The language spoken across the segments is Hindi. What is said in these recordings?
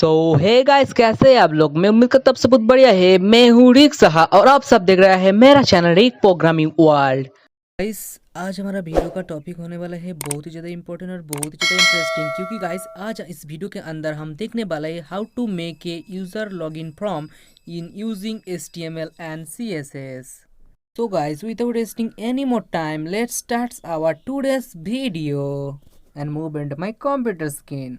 सो हे गाइस, कैसे हैं आप लोग। मैं उम्मीद करता हूँ आप सब बहुत बढ़िया है। मैं हूँ रिक सहा और आप सब देख रहे हैं मेरा चैनल रिक प्रोग्रामिंग वर्ल्ड। गाइस, आज हमारा वीडियो का टॉपिक होने वाला है बहुत ही ज़्यादा इंपॉर्टेंट और बहुत ही ज़्यादा इंटरेस्टिंग, क्योंकि गाइस आज इस वीडियो के अंदर हम देखने वाला है how to make a user login form in using HTML and CSS। So guys, without wasting any more time, let's start our today's video and move into my computer screen.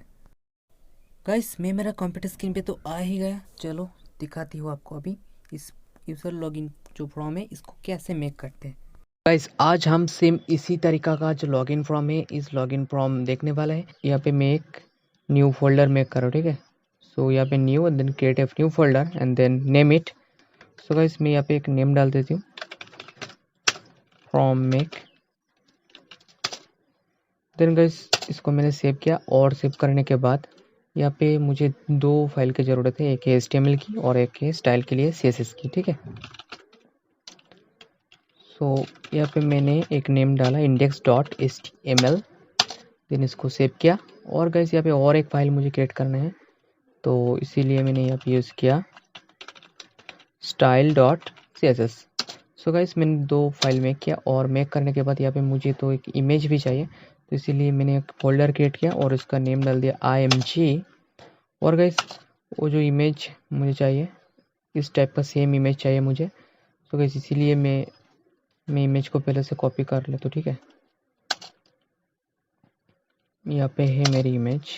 Guys, मैं मेरा कंप्यूटर स्क्रीन पे तो आ ही गया। चलो दिखाती हूँ आपको अभी इस यूज़र लॉगिन जो फॉर्म है इसको कैसे मेक करते हैं। गाइस, आज हम सेम इसी तरीका का जो लॉगिन फॉर्म है इस लॉगिन फॉर्म देखने वाला है। यहाँ पे मेक न्यू फोल्डर मेक करो, ठीक है। सो यहाँ पे new and then create a new folder and then name it. So guys, मैं यहाँ पे एक नेम डाल देती हूँ, फ्रॉम मेक। देन गाइस, इसको मैंने सेव किया और सेव करने के बाद यहाँ पे मुझे दो फाइल की ज़रूरत है, एक है HTML की और एक है स्टाइल के लिए CSS की, ठीक है। सो यहाँ पे मैंने एक नेम डाला index.html, देन इसको सेव किया। और गाइस, यहाँ पे और एक फाइल मुझे क्रिएट करना है, तो इसीलिए मैंने यहाँ पे यूज़ किया style.css। सो गाइस, मैंने दो फाइल मेक किया और मेक करने के बाद यहाँ पे मुझे तो एक इमेज भी चाहिए, तो इसीलिए मैंने एक फोल्डर क्रिएट किया और इसका नेम डाल दिया img। और गाइस, वो जो इमेज मुझे चाहिए इस टाइप का सेम इमेज चाहिए मुझे। तो गाइस, इसीलिए मैं इमेज को पहले से कॉपी कर लेता हूँ, ठीक है। यहाँ पे है मेरी इमेज,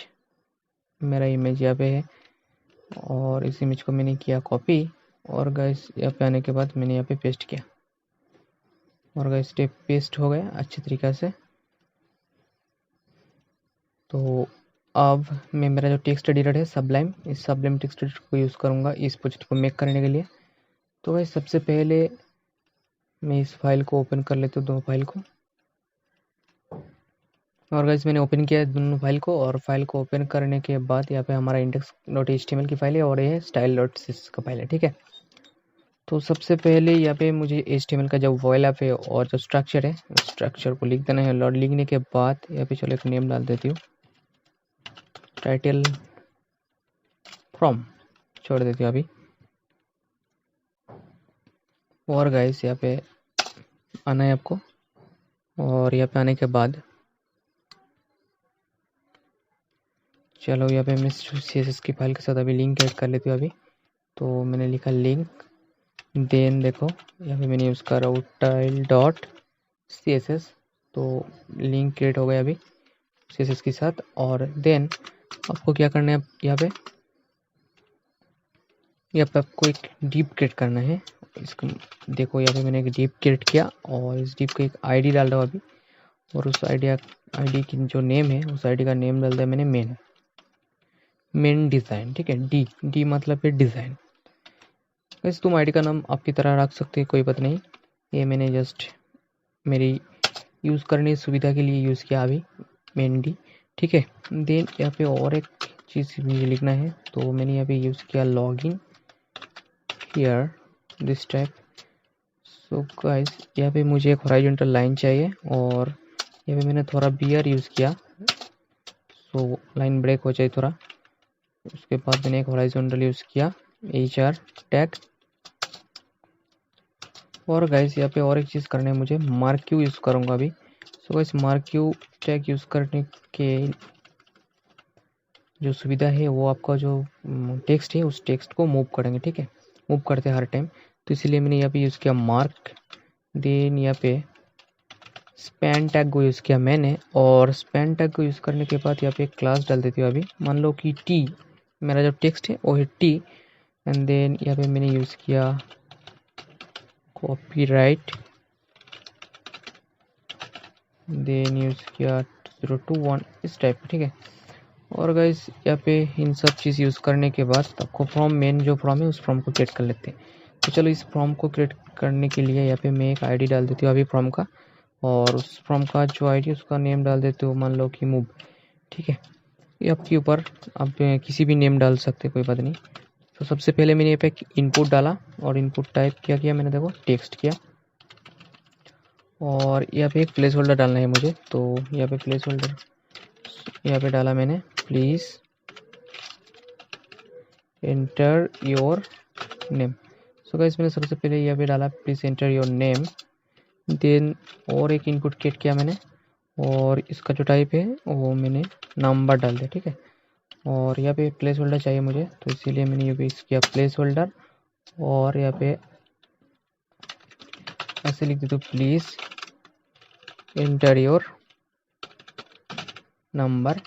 मेरा इमेज यहाँ पे है और इस इमेज को मैंने किया कॉपी। और गाइस, यहाँ पे आने के बाद मैंने यहाँ पे पेस्ट किया और गाइस स्टेप पेस्ट हो गया अच्छी तरीक़ा से। तो अब मैं मेरा जो टेक्स्ट एडिटर है सबलाइम, इस सबलाइम टेक्स्ट एडिटर को यूज़ करूँगा इस प्रोजेक्ट को मेक करने के लिए। तो गाइस, सबसे पहले मैं इस फाइल को ओपन कर लेता हूँ, दोनों फाइल को। और गाइस, मैंने ओपन किया है दोनों फाइल को और फाइल को ओपन करने के बाद यहाँ पे हमारा index.html की फाइल है और ये style.css का फाइल है, ठीक है। तो सबसे पहले यहाँ पे मुझे HTML का जो वॉइल ऐप है और जो स्ट्रक्चर है स्ट्रक्चर को लिख देना है। और लिखने के बाद यहाँ पे चलो एक नेम डाल देती हूँ, टाइटल फ्रॉम छोड़ देती हूँ अभी। और गाइस, यहाँ पे आना है आपको और यहाँ पे आने के बाद चलो यहाँ पे मैं CSS की फाइल के साथ अभी लिंक ऐड कर लेती हूँ अभी। तो मैंने लिखा लिंक, देन देखो यहाँ पे मैंने यूज़ कर रहा हूँ style.css। तो लिंक क्रिएट हो गया अभी CSS के साथ। और देन आपको क्या करना है, यहाँ पे आपको एक डिप क्रिएट करना है। इसको देखो, यहाँ पे मैंने एक डिप क्रिएट किया और इस डिप को एक ID डाल रहा हूँ अभी। और उस ID की जो नेम है उस ID का नेम डाल दिया मैंने मेन डिज़ाइन, ठीक है। डी मतलब है डिज़ाइन। वैसे तुम ID का नाम आपकी तरह रख सकते हैं, कोई बात नहीं। ये मैंने जस्ट मेरी यूज़ करने की सुविधा के लिए यूज़ किया अभी मेन डी, ठीक है। देन यहाँ पे और एक चीज़ मुझे लिखना है, तो मैंने यहाँ पे यूज़ किया login here this type. So guys, यहाँ पे मुझे एक हॉरिजॉन्टल लाइन चाहिए और यहाँ पे मैंने थोड़ा बियर यूज़ किया, सो लाइन ब्रेक हो जाए थोड़ा। उसके बाद मैंने एक हॉरिजॉन्टल यूज़ किया HR टैग। और गाइस, यहाँ पे और एक चीज़ करना है मुझे, मार्क क्यू यूज़ करूँगा अभी। So guys, mark Q tag use करने के जो सुविधा है वो आपका जो टेक्स्ट है उस टेक्स्ट को मूव करेंगे, ठीक है, मूव करते हैं हर टाइम। तो इसीलिए मैंने यहाँ पे यूज़ किया मार्क। देन यहाँ पे स्पैन टैग को यूज़ किया मैंने और स्पैन टैग को यूज़ करने के बाद यहाँ पे एक क्लास डाल देती हूँ अभी। मान लो कि टी, मेरा जो टेक्स्ट है वो है टी। एंड देन यहाँ पे मैंने यूज़ किया कॉपीराइट, देन यूज़ किया 021 इस टाइप, ठीक है। और गाइस, यहाँ पे इन सब चीज़ यूज़ करने के बाद आपको फॉर्म मेन जो फॉर्म है उस फॉर्म को क्रिएट कर लेते हैं। तो चलो इस फॉर्म को क्रिएट करने के लिए यहाँ पे मैं एक ID डाल देती हूँ अभी फॉर्म का, और उस फॉर्म का जो ID उसका नेम डाल देते हो, मान लो कि मूव, ठीक है। ये आपके ऊपर, आप किसी भी नेम डाल सकते, कोई बात नहीं। तो सबसे पहले मैंने यहाँ पे इनपुट डाला और इनपुट टाइप क्या किया मैंने, देखो टेक्स्ट किया। और यहाँ पे एक प्लेस होल्डर डालना है मुझे, तो यहाँ पे प्लेस होल्डर यहाँ पे डाला मैंने, please enter your name. So guys मैंने सबसे पहले यहाँ पे डाला please enter your name. Then और एक इनपुट क्रिएट किया मैंने, और इसका जो टाइप है वो मैंने नंबर डाल दिया, ठीक है। और यहाँ पे प्लेस होल्डर चाहिए मुझे, तो इसीलिए मैंने यूज किया प्लेस होल्डर। और यहाँ पे ऐसे लिख देता हूँ प्लीज़ एंटर योर नंबर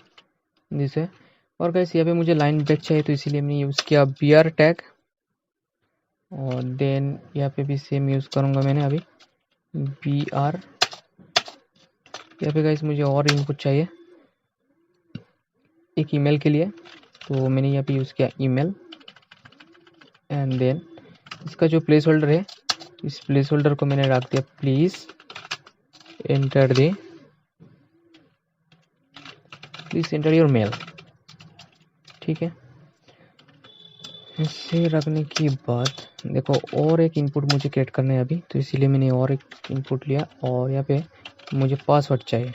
जिसे। और गाइस यहाँ पे मुझे लाइन ब्रेक चाहिए, तो इसीलिए मैंने यूज़ किया बीआर टैग। और देन यहाँ पे भी सेम यूज़ करूँगा मैंने अभी बी आर। यहाँ पे गाइस मुझे और इनपुट चाहिए एक ईमेल के लिए, तो मैंने यहाँ पे यूज़ किया ईमेल। एंड देन इसका जो प्लेस होल्डर है, इस प्लेस होल्डर को मैंने रख दिया प्लीज़ एंटर योर मेल, ठीक है। इसे रखने के बाद देखो और एक इनपुट मुझे क्रिएट करना है अभी, तो इसीलिए मैंने और एक इनपुट लिया। और यहाँ पे मुझे पासवर्ड चाहिए,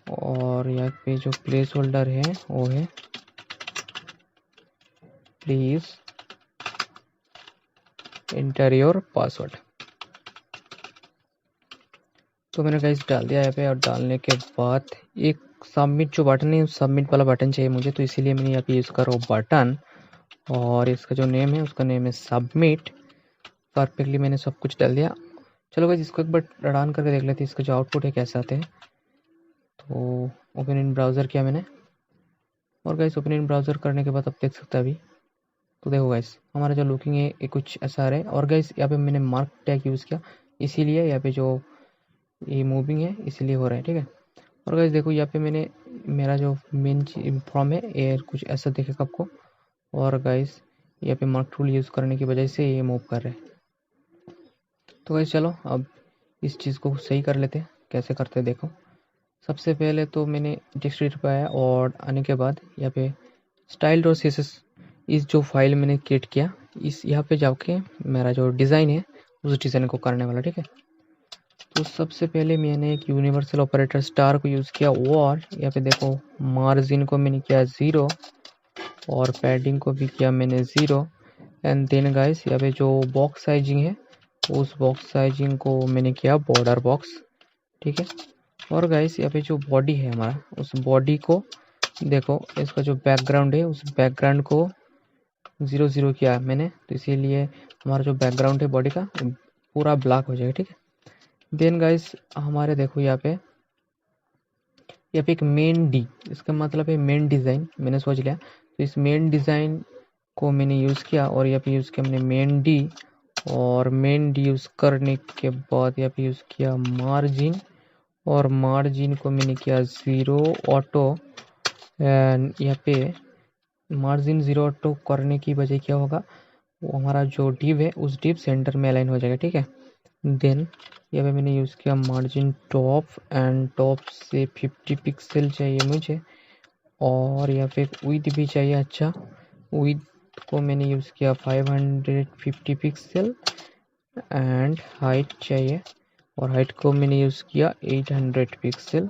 और यहाँ पे जो प्लेस होल्डर है वो है प्लीज़ एंटर योर पासवर्ड। तो मैंने गाइस डाल दिया यहाँ पे। और डालने के बाद एक सबमिट जो बटन है, उस सबमिट वाला बटन चाहिए मुझे, तो इसीलिए मैंने यहाँ पे यूज़ करो बटन। और इसका जो नेम है उसका नेम है सबमिट। परफेक्टली मैंने सब कुछ डाल दिया। चलो गाइस इसको एक बार रन करके देख लेते हैं इसका जो आउटपुट है कैसे आते हैं। तो ओपन इन ब्राउज़र किया मैंने, और गाइस ओपन इन ब्राउज़र करने के बाद आप देख सकते हैं अभी। तो देखो गाइस हमारा जो लुकिंग है ये कुछ ऐसा आ रहा है। और गाइस यहाँ पे मैंने मार्क टैग यूज़ किया, इसीलिए यहाँ पे जो ये मूविंग है इसीलिए हो रहा है, ठीक है। और गाइस देखो यहाँ पे मैंने मेरा जो मेन फॉर्म है ये कुछ ऐसा दिखेगा आपको। और गाइस यहाँ पे मार्क टूल यूज़ करने की वजह से ये मूव कर रहे हैं। तो गाइस चलो अब इस चीज़ को सही कर लेते हैं। कैसे करते हैं देखो। सबसे पहले तो मैंने टेक्स्ट एडिटर पे आया, और आने के बाद यहाँ पे स्टाइल डॉट सीएसएस इस जो फाइल मैंने क्रिएट किया, इस यहाँ पे जाके मेरा जो डिज़ाइन है उस डिज़ाइन को करने वाला, ठीक है। तो सबसे पहले मैंने एक यूनिवर्सल ऑपरेटर स्टार को यूज़ किया, और यहाँ पे देखो मार्जिन को मैंने किया 0, और पैडिंग को भी किया मैंने 0। एंड देन गाइस यहाँ पे जो बॉक्स साइजिंग है उस बॉक्स साइजिंग को मैंने किया बॉर्डर बॉक्स, ठीक है। और गाइस यहाँ पे जो बॉडी है हमारा, उस बॉडी को देखो इसका जो बैकग्राउंड है उस बैकग्राउंड को 0 किया मैंने, तो इसीलिए हमारा जो बैकग्राउंड है बॉडी का पूरा ब्लैक हो जाएगा, ठीक है। देन गाइस हमारे देखो यहाँ पे एक मेन डी, इसका मतलब है मेन डिज़ाइन, मैंने सोच लिया। तो इस मेन डिज़ाइन को मैंने यूज़ किया, और यहाँ पे यूज़ किया मैंने मेन डी। और मेन डी यूज़ करने के बाद यहाँ पे यूज़ किया मार्जिन, और मार्जिन को मैंने किया 0 ऑटो। एंड यहाँ पे मार्जिन 0 ऑटो करने की वजह क्या होगा, वो हमारा जो डिव है उस डिव सेंटर में अलाइन हो जाएगा, ठीक है। देन यहाँ पे मैंने यूज़ किया मार्जिन टॉप, एंड टॉप से 50 पिक्सल चाहिए मुझे। और यहाँ पे विड्थ भी चाहिए, अच्छा विड्थ को मैंने यूज़ किया 550 पिक्सल। एंड हाइट चाहिए, और हाइट को मैंने यूज़ किया 800 pixel.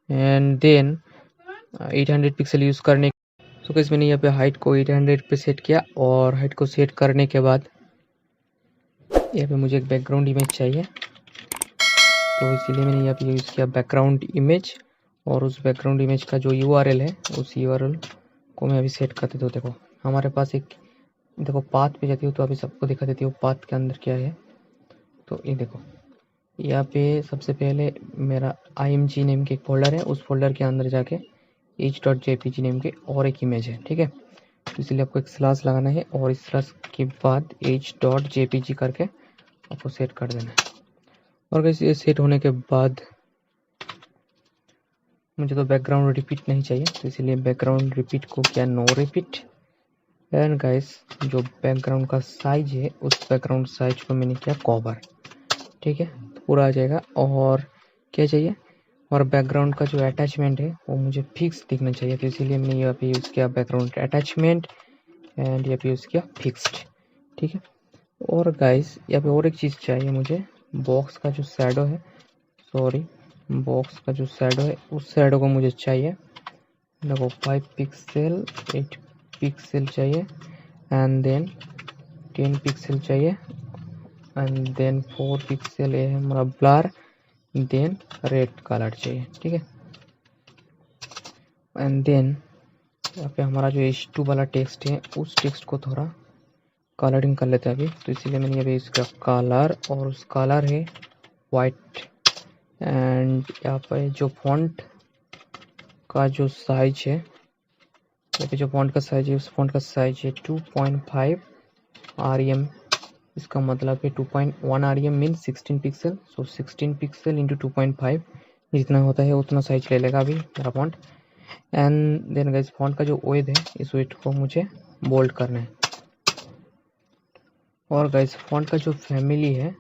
And then 800 pixel use करने तो कैसे मैंने यहाँ पे हाइट को 800 पे सेट किया। और हाइट को सेट करने के बाद यहाँ पे मुझे एक बैकग्राउंड इमेज चाहिए, तो इसीलिए मैंने यहाँ पे यूज़ किया बैकग्राउंड इमेज। और उस बैकग्राउंड इमेज का जो यूआरएल है उस यूआरएल को मैं अभी सेट कर देता हूँ। देखो हमारे पास एक देखो पाथ पे जाती हूँ, तो अभी सबको दिखा देती हूँ पाथ के अंदर क्या है। तो ये देखो यहाँ पे सबसे पहले मेरा img नेम के एक फोल्डर है, उस फोल्डर के अंदर जाके h.jpg नेम के और एक इमेज है, ठीक है। तो इसलिए आपको एक स्लैश लगाना है, और इस स्लैश के बाद h.jpg करके आपको सेट कर देना है। और गाइस ये सेट होने के बाद मुझे तो बैकग्राउंड रिपीट नहीं चाहिए, तो इसलिए बैकग्राउंड रिपीट को क्या नो रिपीट। एंड गाइस जो बैकग्राउंड का साइज है उस बैकग्राउंड साइज को मैंने किया कवर, ठीक है। तो पूरा आ जाएगा। और क्या चाहिए, और बैकग्राउंड का जो अटैचमेंट है वो मुझे फिक्स दिखना चाहिए, तो इसीलिए मैंने यहाँ पे यूज़ किया बैकग्राउंड अटैचमेंट। एंड यहाँ पे यूज़ किया फिक्स्ड, ठीक है। और गाइस यहाँ पे और एक चीज़ चाहिए मुझे, बॉक्स का जो शैडो है, सॉरी बॉक्स का जो शैडो है उस शैडो को मुझे चाहिए। देखो 5 पिक्सल 8 पिक्सल चाहिए। एंड देन 10 पिक्सल चाहिए एंड देन 4 पिक्सल है हमारा ब्लर, देन रेड कलर चाहिए, ठीक है। एंड देन यहाँ पे हमारा जो H2 वाला टेक्स्ट है उस टेक्स्ट को थोड़ा कलरिंग कर लेते हैं अभी, तो इसीलिए मैंने अभी इसका कलर, और उस कलर है वाइट। एंड यहाँ पे जो फॉन्ट का जो साइज है, यहाँ पे जो फॉन्ट का साइज है उस फॉन्ट का साइज है 2.5 REM। इसका मतलब है 2.1 REM मीन 16 पिक्सल, सो 16 पिक्सल इंटू 2.5 जितना होता है उतना साइज ले लेगा अभी मेरा font. And then guys font का जो वेट है इस वेट को मुझे बोल्ड करना है। और गाइस फॉन्ट का जो फैमिली है,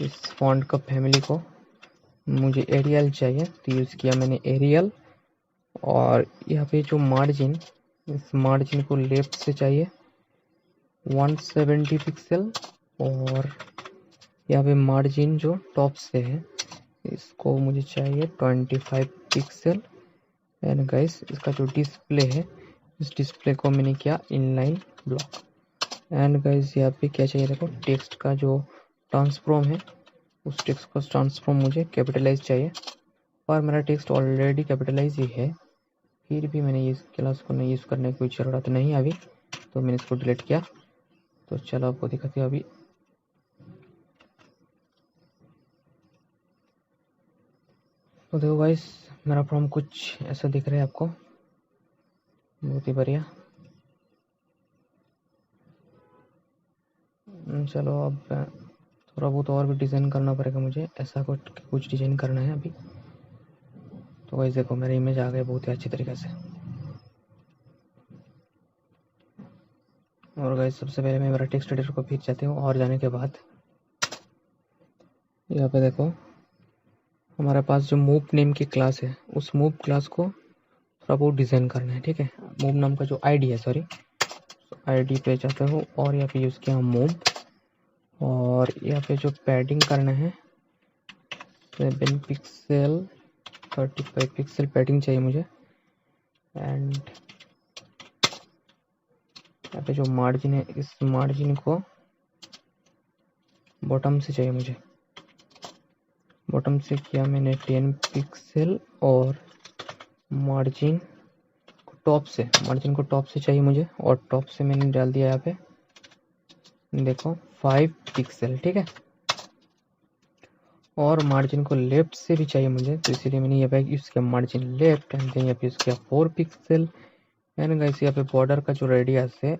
इस फॉन्ट का फैमिली को मुझे एरियल चाहिए, तो यूज़ किया मैंने एरियल। और यहाँ पे जो मार्जिन, इस मार्जिन को लेफ्ट से चाहिए 170 पिक्सल, और यहाँ पे मार्जिन जो टॉप से है इसको मुझे चाहिए 25 पिक्सल। एंड गाइस इसका जो डिस्प्ले है, इस डिस्प्ले को मैंने किया इनलाइन ब्लॉक। एंड गाइस यहाँ पे क्या चाहिए, देखो टेक्स्ट का जो ट्रांसफॉर्म है उस टेक्स्ट का ट्रांसफॉर्म मुझे कैपिटलाइज चाहिए, और मेरा टेक्स्ट ऑलरेडी कैपिटलाइज ही है, फिर भी मैंने इस क्लास को नहीं यूज़ करने की कोई ज़रूरत नहीं अभी, तो मैंने इसको डिलीट किया। तो चलो आपको दिखाते हैं अभी। तो देखो गाइस मेरा फॉर्म कुछ ऐसा दिख रहा है आपको, बहुत ही बढ़िया। चलो अब थोड़ा बहुत और भी डिज़ाइन करना पड़ेगा मुझे, ऐसा कुछ डिज़ाइन करना है अभी। तो गाइस देखो मेरा इमेज आ गया बहुत ही अच्छी तरीके से। और गाइस सबसे पहले मैं मेरा टेक्स्ट एडिटर को फिर जाती हूँ, और जाने के बाद यहाँ पे देखो हमारे पास जो मूव नेम की क्लास है उस मूव क्लास को थोड़ा बहुत डिज़ाइन करना है, ठीक है। मूव नाम का जो आईडी है, सॉरी आईडी पे जाता हूँ और यहाँ पे यूज़ किया मूव, और यहाँ पे जो पैडिंग करना है 7 पिक्सल 35 पिक्सल पैडिंग चाहिए मुझे। एंड यहाँ पे जो मार्जिन है इस मार्जिन को बॉटम से चाहिए मुझे, बॉटम से किया मैंने 10 पिक्सल, और मार्जिन को टॉप से, मार्जिन को टॉप से चाहिए मुझे, और टॉप से मैंने डाल दिया यहाँ पे देखो 5 पिक्सल, ठीक है। और मार्जिन को लेफ्ट से भी चाहिए मुझे, तो इसीलिए मैंने यहाँ पे यूज़ किया मार्जिन लेफ्ट, एंड देन यहाँ पे यूज़ किया 4 पिक्सल। एंड गाइस यहाँ पे बॉर्डर का जो रेडियस है,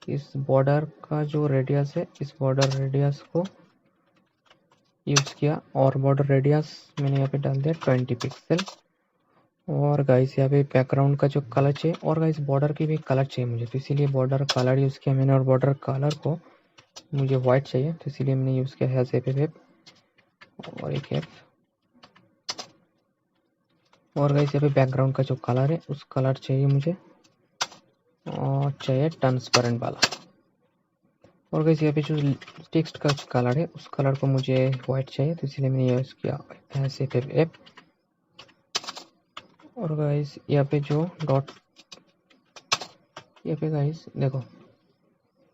इस बॉर्डर का जो रेडियस है इस बॉर्डर रेडियस को यूज़ किया, और बॉर्डर रेडियस मैंने यहाँ पे डाल दिया 20 पिक्सल। और गाइस यहाँ पे बैकग्राउंड का जो कलर चाहिए, और गाइस बॉर्डर की भी कलर चाहिए मुझे, तो इसीलिए बॉर्डर कलर यूज़ किया मैंने, और बॉर्डर कलर को मुझे वाइट चाहिए, तो इसीलिए मैंने यूज़ किया है एफ और एक एफ। और गाइस यहाँ पे बैकग्राउंड का जो कलर है उस कलर चाहिए मुझे, और चाहिए ट्रांसपेरेंट वाला। और गाइस यहाँ पे जो टेक्स्ट का कलर है उस कलर को मुझे वाइट चाहिए, तो इसलिए मैंने यूज़ किया एफ। और गाइस यहाँ पे जो डॉट, यहाँ पे गाइस देखो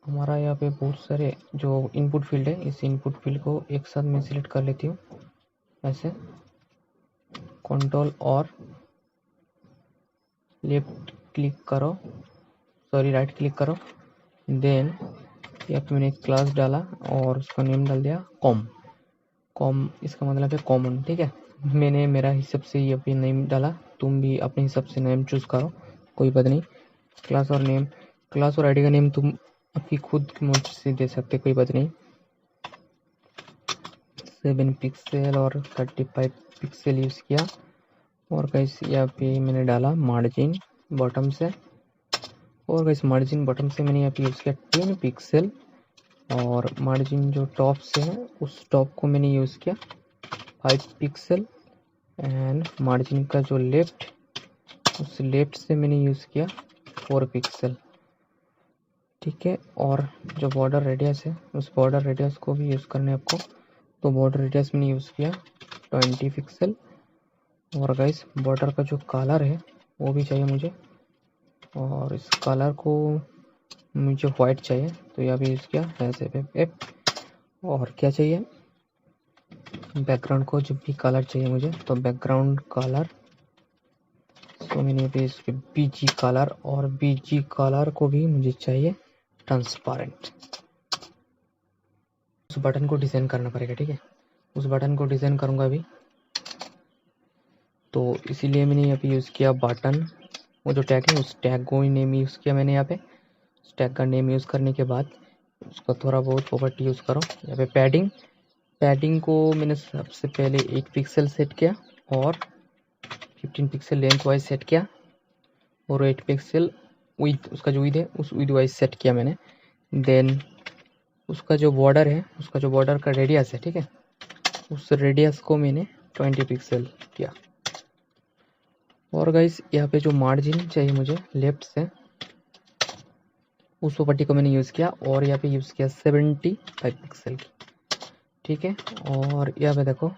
हमारा यहाँ पे बहुत सारे जो इनपुट फील्ड है, इस इनपुट फील्ड को एक साथ मैं सिलेक्ट कर लेती हूँ ऐसे, कंट्रोल और लेफ्ट क्लिक करो, सॉरी राइट क्लिक करो, देन यहाँ पे मैंने एक क्लास डाला और उसका नेम डाल दिया कॉम, इसका मतलब है कॉमन, ठीक है। मैंने मेरा हिसाब से ये अपनी नेम डाला, तुम भी अपने हिसाब से नेम चूज करो, कोई बात नहीं। क्लास और नेम, क्लास और आईडी का नेम तुम आपकी खुद की मर्जी से दे सकते, कोई बात नहीं। 7 पिक्सल और 35 पिक्सल यूज़ किया। और गाइस यहाँ पे मैंने डाला मार्जिन बॉटम से, और गाइस मार्जिन बॉटम से मैंने यहाँ पे यूज़ किया 10 पिक्सल, और मार्जिन जो टॉप से है उस टॉप को मैंने यूज़ किया 5 पिक्सल। एंड मार्जिन का जो लेफ्ट, उस लेफ्ट से मैंने यूज़ किया 4 पिक्सल, ठीक है। और जो बॉर्डर रेडियस है उस बॉर्डर रेडियस को भी यूज़ करना है आपको, तो बॉर्डर रेडियस मैंने यूज़ किया 20 पिक्सल। और गाइस बॉर्डर का जो कलर है वो भी चाहिए मुझे, और इस कलर को मुझे वाइट चाहिए तो यहाँ पे यूज़ किया ऐसे एफ। और क्या चाहिए, बैकग्राउंड को जब भी कलर चाहिए मुझे तो बैकग्राउंड कलर, तो मैंने यहाँ पे इसके बीजी कलर, और बीजी कलर को भी मुझे चाहिए ट्रांसपेरेंट। उस बटन को डिज़ाइन करना पड़ेगा, ठीक है। उस बटन को डिज़ाइन करूँगा अभी, तो इसीलिए मैंने यहाँ पे यूज़ किया बटन। वो जो टैग है उस टैग को ही नेम यूज़ किया मैंने यहाँ पे। उस टैग का नेम यूज़ करने के बाद उसका थोड़ा बहुत प्रॉपर्टी यूज़ करो। यहाँ पे पैडिंग को मैंने सबसे पहले 8 पिक्सल सेट किया और 15 पिक्सल लेंथ वाइज सेट किया, और 8 पिक्सल विथ, उसका जो विथ है उस विथ वाइज सेट किया मैंने। देन उसका जो बॉर्डर है, उसका जो बॉर्डर का रेडियस है, ठीक है, उस रेडियस को मैंने 20 पिक्सल किया। और गाइस यहाँ पे जो मार्जिन चाहिए मुझे लेफ्ट से, उस प्रॉपर्टी को मैंने यूज़ किया और यहाँ पे यूज़ किया 75 पिक्सल की, ठीक है। और यहाँ पे देखो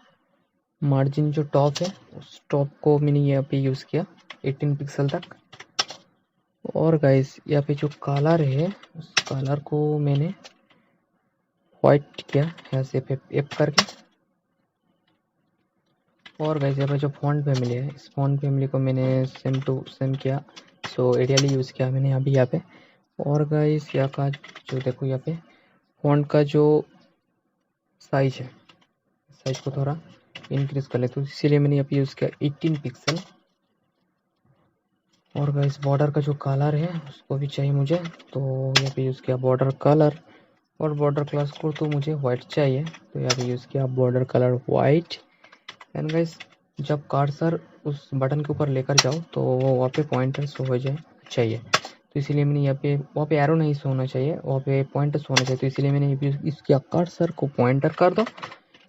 मार्जिन जो टॉप है उस टॉप को मैंने यहाँ पे यूज़ किया 18 पिक्सल तक। और गाइस यहाँ पे जो कलर है उस कलर को मैंने वाइट किया ऐसे एप करके। और गाइस यहाँ पे जो फॉन्ट फैमिली है, इस फॉन्ट फैमिली को मैंने सेम टू सेम किया, सो एरियल यूज़ किया मैंने अभी यहाँ पे। और गाइस यहाँ का जो देखो यहाँ पे फॉन्ट का जो साइज है, साइज को थोड़ा इंक्रीज कर ले, तो इसीलिए मैंने यहाँ पे यूज़ किया 18 पिक्सल। और गाइस बॉर्डर का जो कलर है उसको भी चाहिए मुझे, तो यहाँ पे यूज़ किया बॉर्डर कलर। और बॉर्डर क्लास को तो मुझे वाइट चाहिए, तो यहाँ पे यूज़ किया border colour white. And guys जब कर्सर उस बटन के ऊपर लेकर जाओ तो वो वहाँ पे पॉइंटर शो हो जाए चाहिए, तो इसीलिए मैंने यहाँ पे, वहाँ पे एरो नहीं शो होना चाहिए, वहाँ पे पॉइंटर शो होना चाहिए, तो इसीलिए मैंने इसके कर्सर को पॉइंटर कर दो।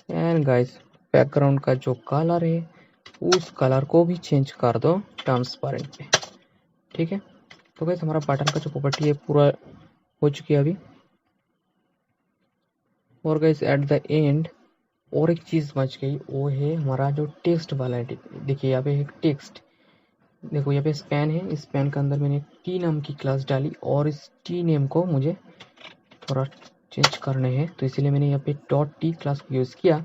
एंड गाइस बैकग्राउंड का जो कलर है उस कलर को भी चेंज कर दो ट्रांसपेरेंट पे, ठीक है। तो गाइस हमारा बटन का जो प्रॉपर्टी है पूरा हो चुकी है अभी। और गाइस एट द एंड और एक चीज़ बच गई, वो है हमारा जो टेक्स्ट वाला है। देखिए यहाँ पे एक टेक्स्ट, देखो यहाँ पे स्पैन है, इस स्पैन के अंदर मैंने टी नाम की क्लास डाली और इस टी नेम को मुझे थोड़ा चेंज करने हैं, तो इसीलिए मैंने यहाँ पे डॉट टी क्लास को यूज़ किया।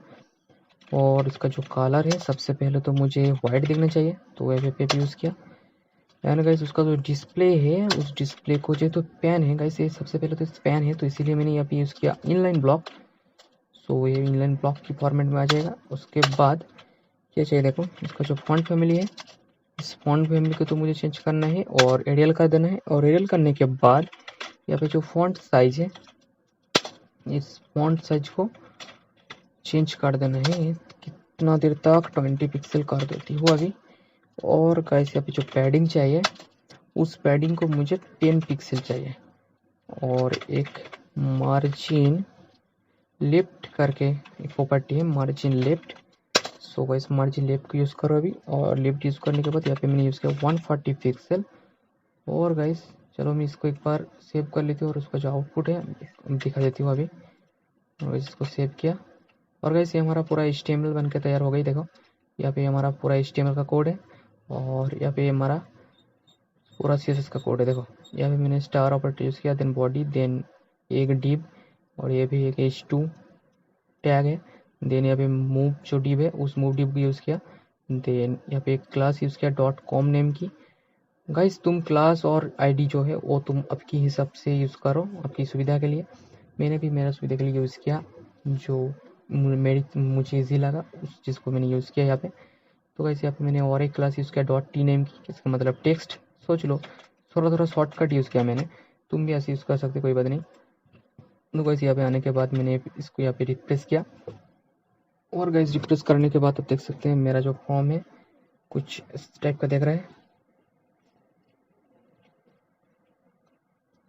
और इसका जो कलर है सबसे पहले तो मुझे वाइट दिखना चाहिए, तो यहाँ पे यूज़ किया। एंड गाइस उसका जो डिस्प्ले है उस डिस्प्ले को जो तो पैन है गाइस, ये सबसे पहले तो पैन है, तो इसीलिए मैंने यहाँ पे यूज़ किया इनलाइन ब्लॉक। सो ये इनलाइन ब्लॉक की फॉर्मेट में आ जाएगा। उसके बाद क्या चाहिए, देखो इसका जो फॉन्ट फैमिली है, इस फॉन्ट फैमिली को तो मुझे चेंज करना है और एरियल कर देना है। और एरियल करने के बाद यहाँ पे जो फॉन्ट साइज है, इस फॉन्ट साइज को चेंज कर देना है। कितना देर तक 20 पिक्सल कर देती हूँ अभी। और गाइस यहाँ पे जो पैडिंग चाहिए उस पैडिंग को मुझे 10 पिक्सल चाहिए। और एक मार्जिन लेफ्ट करके एक प्रॉपर्टी है margin left, so guys margin left को यूज़ करो अभी। और लेफ्ट यूज़ करने के बाद यहाँ पे मैंने यूज़ किया 140 पिक्सल। और गाइस चलो मैं इसको एक बार सेव कर लेती हूँ और उसका जो आउटपुट है दिखा देती हूँ अभी। और इसको सेव किया और गाइस ये हमारा पूरा HTML बन के तैयार हो गई। देखो यहाँ पे हमारा पूरा HTML का कोड है और यहाँ पे हमारा पूरा CSS का कोड है। देखो यहाँ पे मैंने स्टार ऑपरेटर यूज़ किया, देन बॉडी, देन एक डिव, और ये भी एक h2 टैग है। देन यहाँ पे मूव जो डिव है उस मूव डिव को यूज़ किया। देन यहाँ पे एक क्लास यूज़ किया .com नेम की। गाइस तुम क्लास और आईडी जो है वो तुम आपकी हिसाब से यूज़ करो आपकी सुविधा के लिए। मैंने भी मेरा सुविधा के लिए यूज़ किया, जो मुझे ईजी लगा उस चीज़ को मैंने यूज़ किया यहाँ पे। तो गाइस यहाँ पे मैंने और एक क्लास यूज़ किया .t नेम की, इसका मतलब टेक्स्ट, सोच लो थोड़ा थोड़ा शॉर्टकट यूज़ किया मैंने, तुम भी ऐसे यूज़ कर सकते, कोई बात नहीं। तो गाइस यहाँ पे आने के बाद मैंने इसको यहाँ पे रिप्लेस किया। और गाइस रिप्लेस करने के बाद आप देख सकते हैं मेरा जो फॉर्म है कुछ इस टाइप का देख रहा है।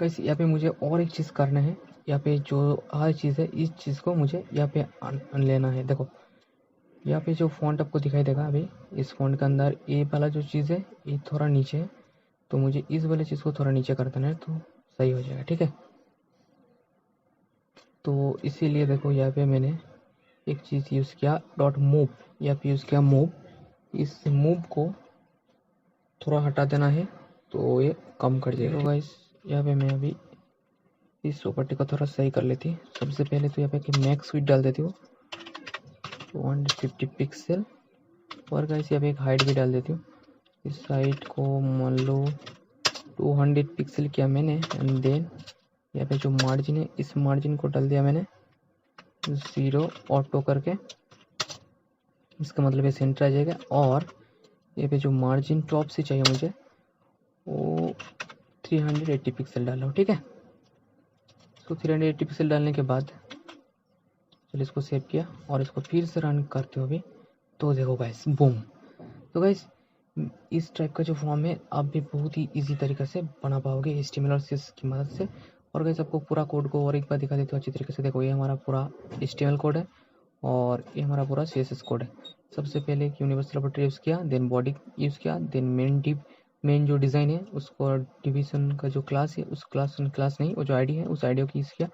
गाइस यहाँ पे मुझे और एक चीज़ करना है, यहाँ पे जो हर चीज़ है इस चीज़ को मुझे यहाँ पे लेना है। देखो यहाँ पे जो फॉन्ट आपको दिखाई देगा अभी, इस फॉन्ट के अंदर ये वाला जो चीज़ है ये थोड़ा नीचे है, तो मुझे इस वाले चीज़ को थोड़ा नीचे कर देना है तो सही हो जाएगा, ठीक है। तो इसीलिए देखो यहाँ पे मैंने एक चीज़ यूज़ किया .move, यहाँ पे यूज़ किया मूव। इस मूव को थोड़ा हटा देना है तो ये कम कर जाएगा। तो गाइस यहाँ पे मैं अभी इस प्रॉपर्टी को थोड़ा सही कर लेती है। सबसे पहले तो यहाँ पे मैक्स विड्थ डाल देती हूँ 250 पिक्सल, और गाइस यहाँ पे एक हाइट भी डाल देती हूँ। इस हाइट को मान लो 200 पिक्सल किया मैंने, एंड देन यहाँ पे जो मार्जिन है इस मार्जिन को डाल दिया मैंने 0 ऑटो करके, इसका मतलब ये सेंटर आ जाएगा। और यहाँ पे जो मार्जिन टॉप से चाहिए मुझे वो 380 पिक्सल डालो, ठीक है। तो 380 पिक्सल डालने के बाद चलिए इसको सेव किया और इसको फिर से रन करते हो अभी, तो देखो गाइस बूम। तो गाइस इस टाइप का जो फॉर्म है आप भी बहुत ही इजी तरीके से बना पाओगे HTML और CSS की मदद से। और गाइस आपको पूरा कोड को और एक बार दिखा देता हूँ अच्छी तरीके से। देखो ये हमारा पूरा HTML कोड है और ये हमारा पूरा CSS कोड है। सबसे पहले एक यूनिवर्सल प्रॉपर्टी यूज़ किया, देन बॉडी यूज़ किया, देन मेन जो डिज़ाइन है उसको डिवीजन का जो क्लास है उस क्लास नहीं, वो जो आईडी है उस आईडी को यूज़ किया।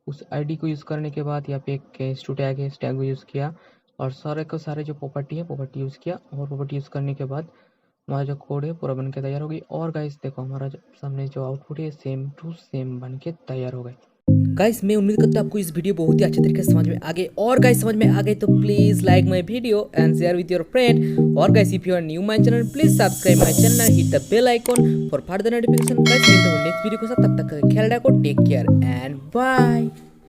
उस आईडी को यूज़ करने के बाद यहाँ पे एक स्टू टैग है, इस टैग को यूज़ किया और सारे जो प्रॉपर्टी है प्रॉपर्टी यूज़ किया। और प्रॉपर्टी यूज़ करने के बाद हमारा जो कोड है पूरा बन के तैयार हो गई। और गाइस देखो हमारा सामने जो आउटपुट है सेम टू सेम बन के तैयार हो गए। गाइस मैं उम्मीद करता हूँ आपको इस वीडियो बहुत ही अच्छे तरीके से समझ में आ गए। और गाइस समझ में आ गए तो please like my video and share with your friend. और guys if you are new my channel please subscribe my channel and hit the bell icon for further notification. Guys मिलते हैं नेक्स्ट वीडियो के साथ, तब तक ख्याल रखो, टेक केयर एंड बाय।